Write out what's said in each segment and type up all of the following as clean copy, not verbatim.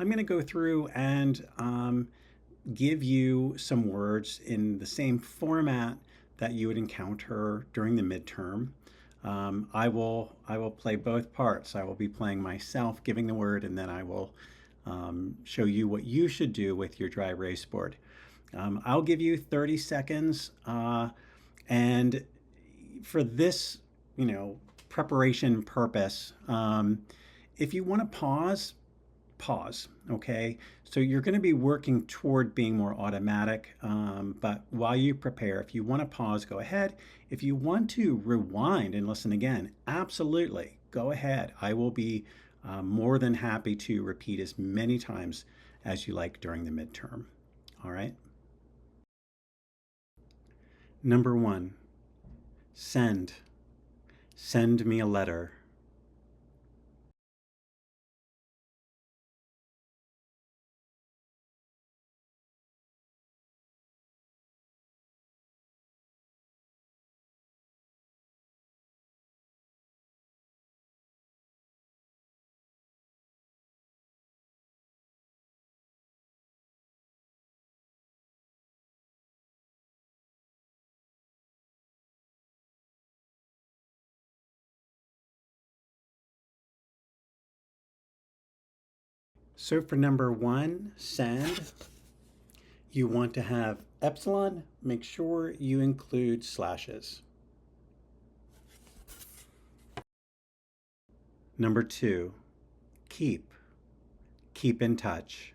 I'm going to go through and give you some words in the same format that you would encounter during the midterm. I will play both parts. I will be playing myself, giving the word, and then I will show you what you should do with your dry erase board. I'll give you 30 seconds, and for this, preparation purpose, if you want to pause, okay? So you're going to be working toward being more automatic, but while you prepare, if you want to pause, go ahead. If you want to rewind and listen again, absolutely, go ahead. I will be more than happy to repeat as many times as you like during the midterm. All right? Number one, send. Send me a letter. So for number one, send, you want to have epsilon. Make sure you include slashes. Number two, keep. Keep in touch.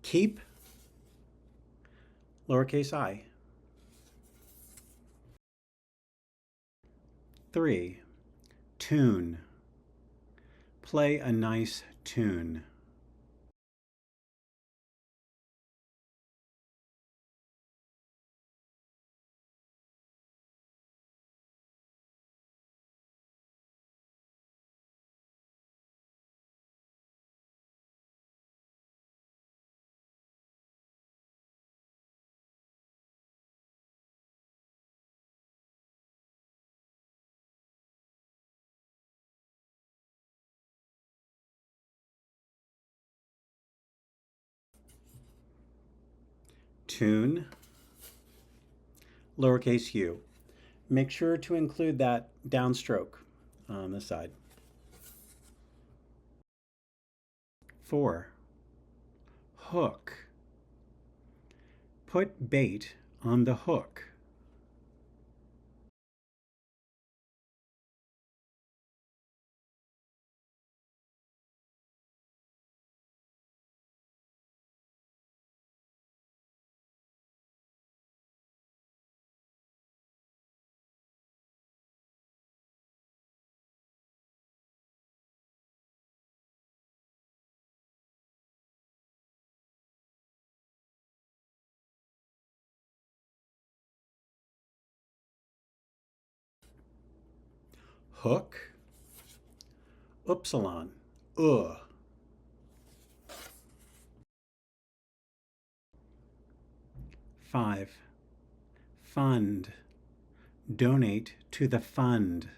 Keep, lowercase I. 3, tune. Play a nice tune. 'tune, lowercase u. Make sure to include that downstroke on the side. 4, hook. Put bait on the hook. 'hook, upsilon, 5, fund. Donate to the fund.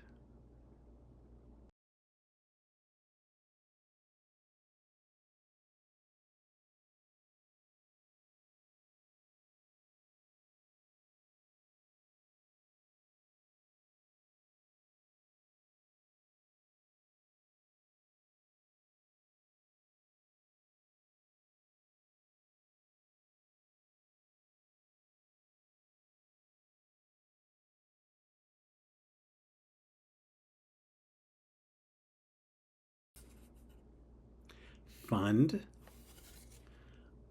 'fund,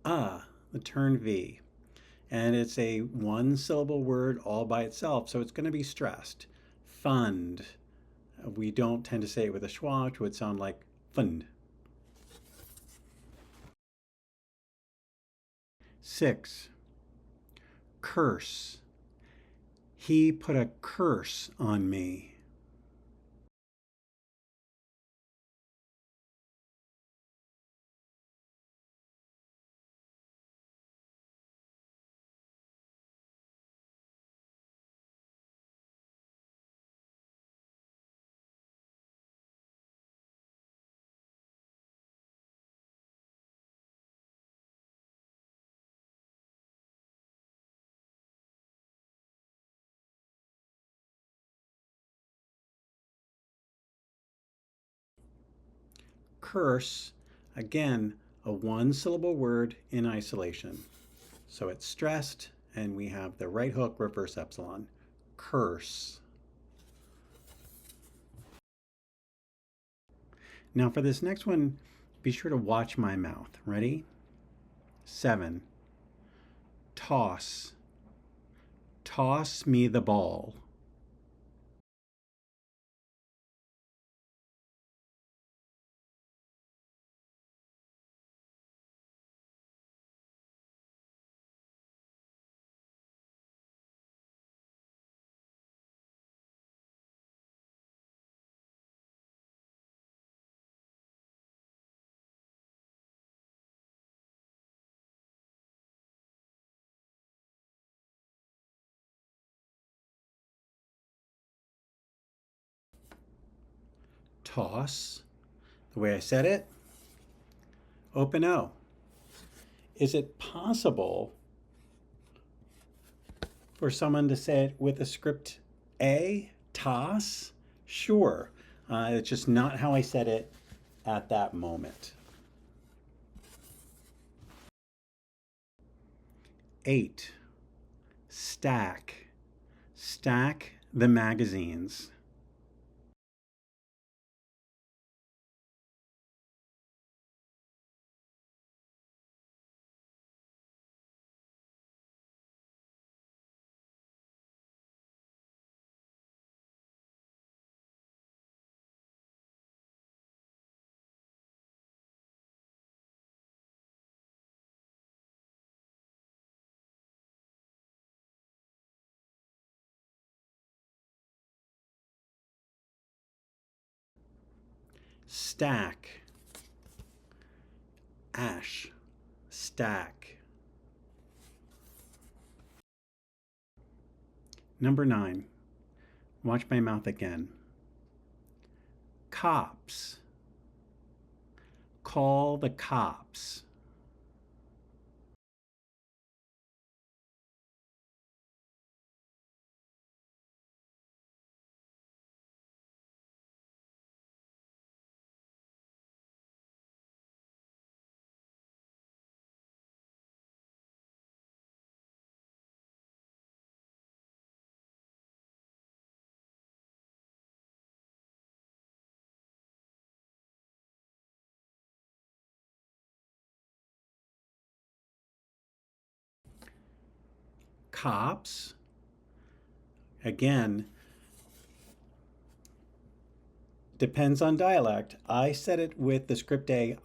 the turn V. And it's a one syllable word all by itself, so it's going to be stressed. Fund. We don't tend to say it with a schwa, which would sound like Fund. 6. Curse. He put a curse on me. Curse, again, a one-syllable word in isolation. So it's stressed, and we have the right hook, reverse epsilon. Curse. Now for this next one, be sure to watch my mouth. Ready? 7. Toss. Toss me the ball. Toss, the way I said it, open O. Is it possible for someone to say it with a script A, toss? Sure. It's just not how I said it at that moment. 8. Stack. Stack the magazines. Stack. Ash. Stack. Number 9. Watch my mouth again. Cops. Call the cops. Cops. Again, depends on dialect. I said it with the script A,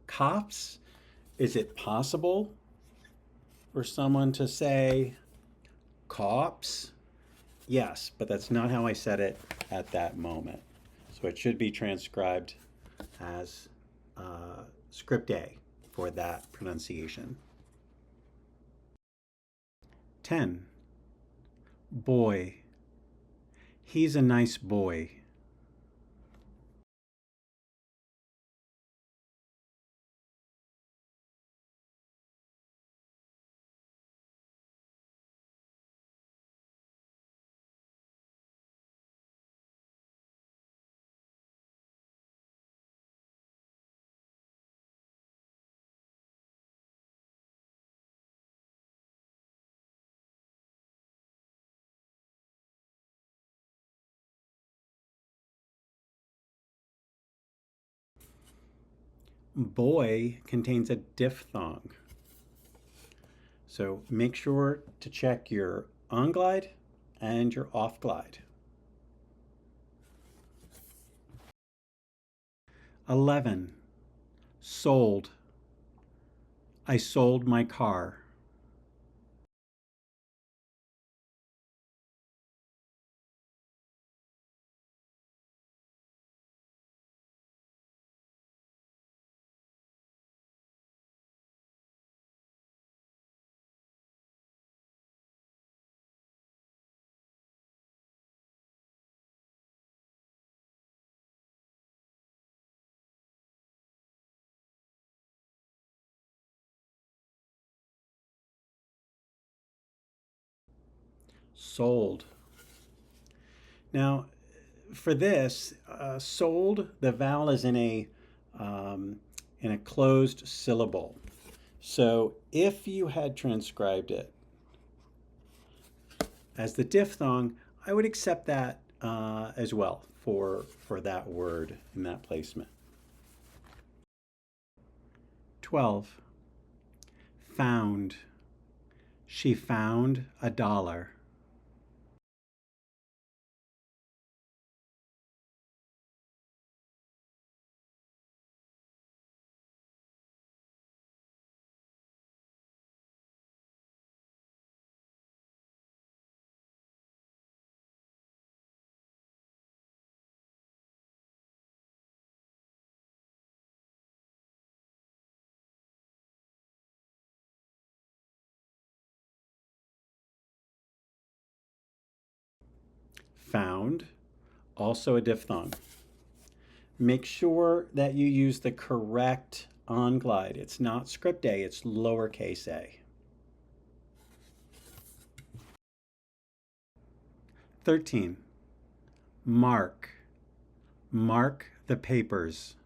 cops. Is it possible for someone to say cops? Yes, but that's not how I said it at that moment. So it should be transcribed as script A for that pronunciation. 10. Boy. He's a nice boy. Boy contains a diphthong. So make sure to check your on glide and your off glide. 11. Sold. I sold my car. 'Sold.' Now, for this, sold, the vowel is in a closed syllable. So if you had transcribed it as the diphthong, I would accept that as well for that word in that placement. 12. Found. She found $1. 'Found,' also a diphthong. Make sure that you use the correct on-glide. It's not script A, it's lowercase a. 13. Mark. Mark the papers.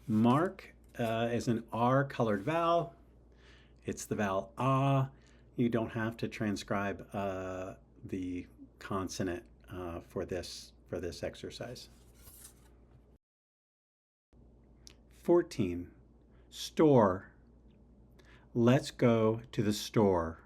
'Mark' is an R colored vowel. It's the vowel ah. You don't have to transcribe the consonant for this exercise. 14. Store. Let's go to the store.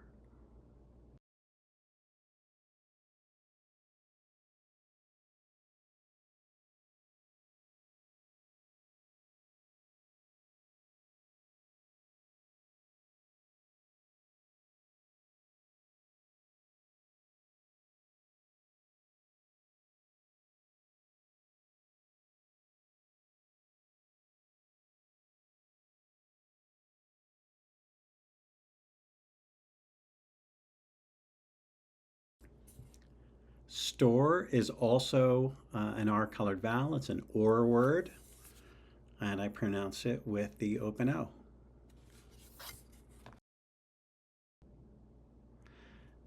'Store' is also an R colored vowel. It's an or word, and I pronounce it with the open O.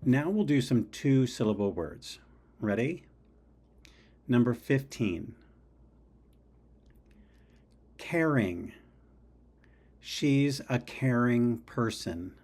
Now we'll do some two-syllable words. Ready? Number 15. Caring. She's a caring person.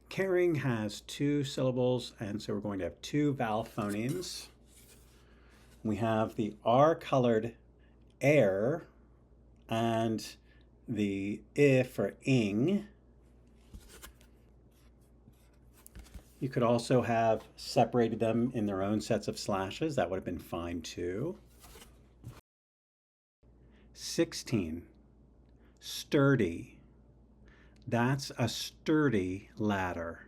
Caring has two syllables, and so we're going to have two vowel phonemes. We have the R colored air and the I for ing. You could also have separated them in their own sets of slashes. That would have been fine too. 16. Sturdy. That's a sturdy ladder.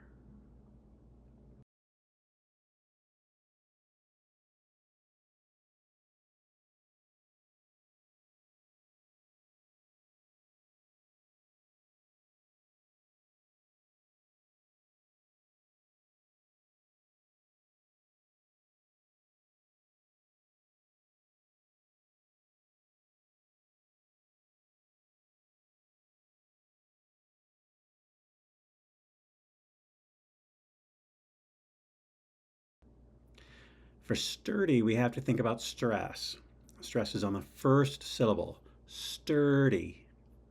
For sturdy, we have to think about stress. Stress is on the first syllable. Sturdy,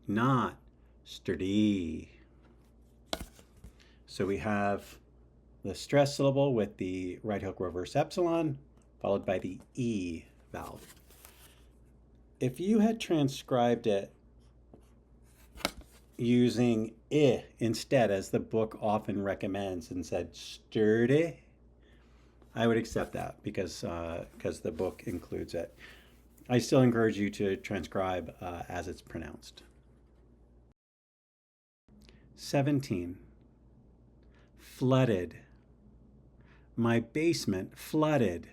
not sturdy. So we have the stress syllable with the right hook reverse epsilon, followed by the E vowel. If you had transcribed it using I instead, as the book often recommends, and said sturdy, I would accept that because the book includes it. I still encourage you to transcribe as it's pronounced. 17. Flooded. My basement flooded.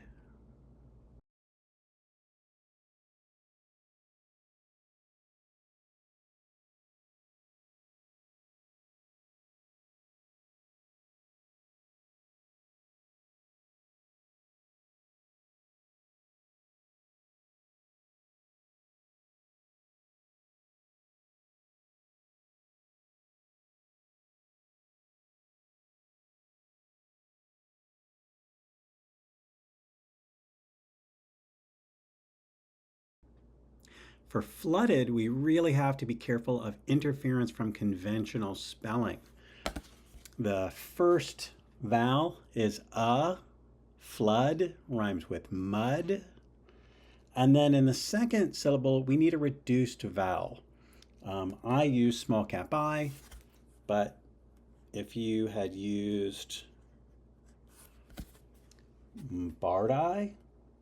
For flooded, we really have to be careful of interference from conventional spelling. The first vowel is a, flood, rhymes with mud. And then in the second syllable, we need a reduced vowel. I use small cap I, but if you had used Bardai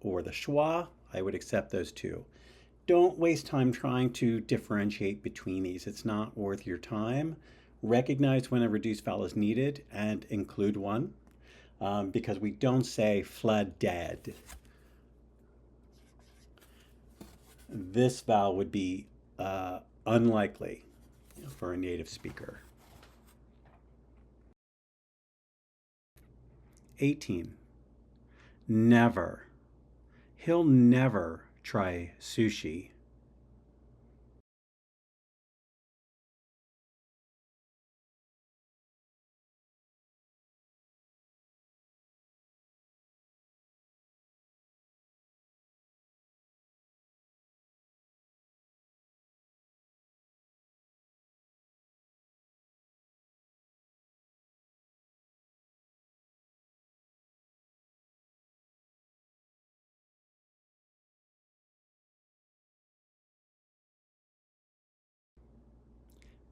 or the schwa, I would accept those two. Don't waste time trying to differentiate between these. It's not worth your time. Recognize when a reduced vowel is needed and include one, because we don't say flood dead. This vowel would be unlikely for a native speaker. 18. Never. He'll never try sushi.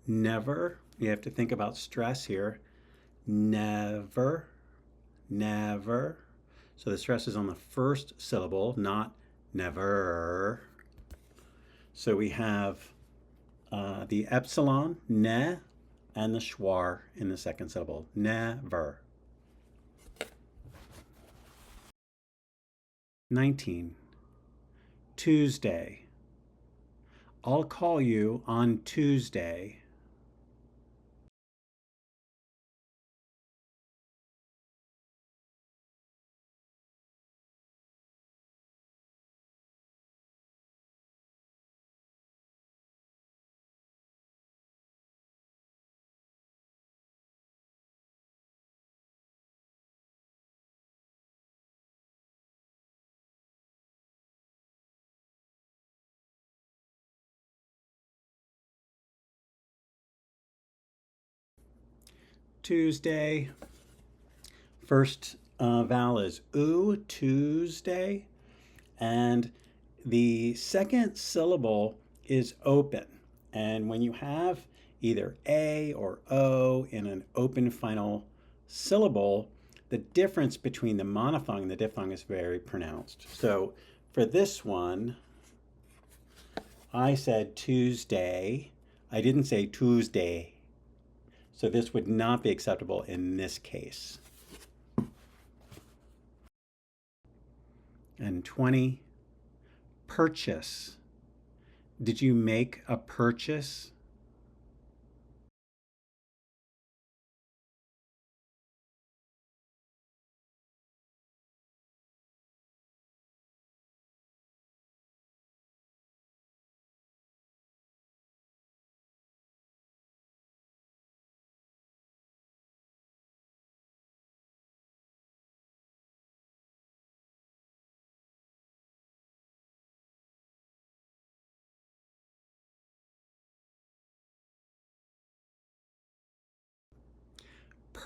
Never. You have to think about stress here. Never, never. So the stress is on the first syllable, not never. So we have the epsilon, ne, and the schwa in the second syllable. Never. 19. Tuesday. I'll call you on Tuesday. Tuesday. First vowel is oo, Tuesday. And the second syllable is open. And when you have either A or O in an open final syllable, the difference between the monophthong and the diphthong is very pronounced. So for this one, I said Tuesday. I didn't say Tuesday. So this would not be acceptable in this case. And 20, purchase. Did you make a purchase?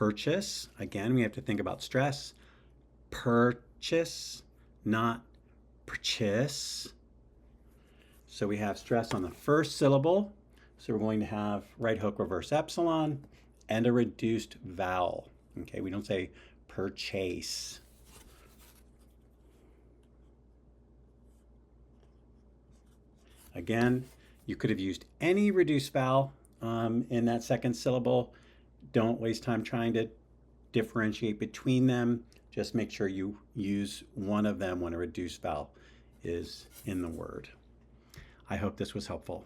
purchase. Again, we have to think about stress. Purchase, not purchase. So we have stress on the first syllable. So we're going to have right hook reverse epsilon and a reduced vowel. Okay, we don't say purchase. Again, you could have used any reduced vowel in that second syllable. Don't waste time trying to differentiate between them. Just make sure you use one of them when a reduced vowel is in the word. I hope this was helpful.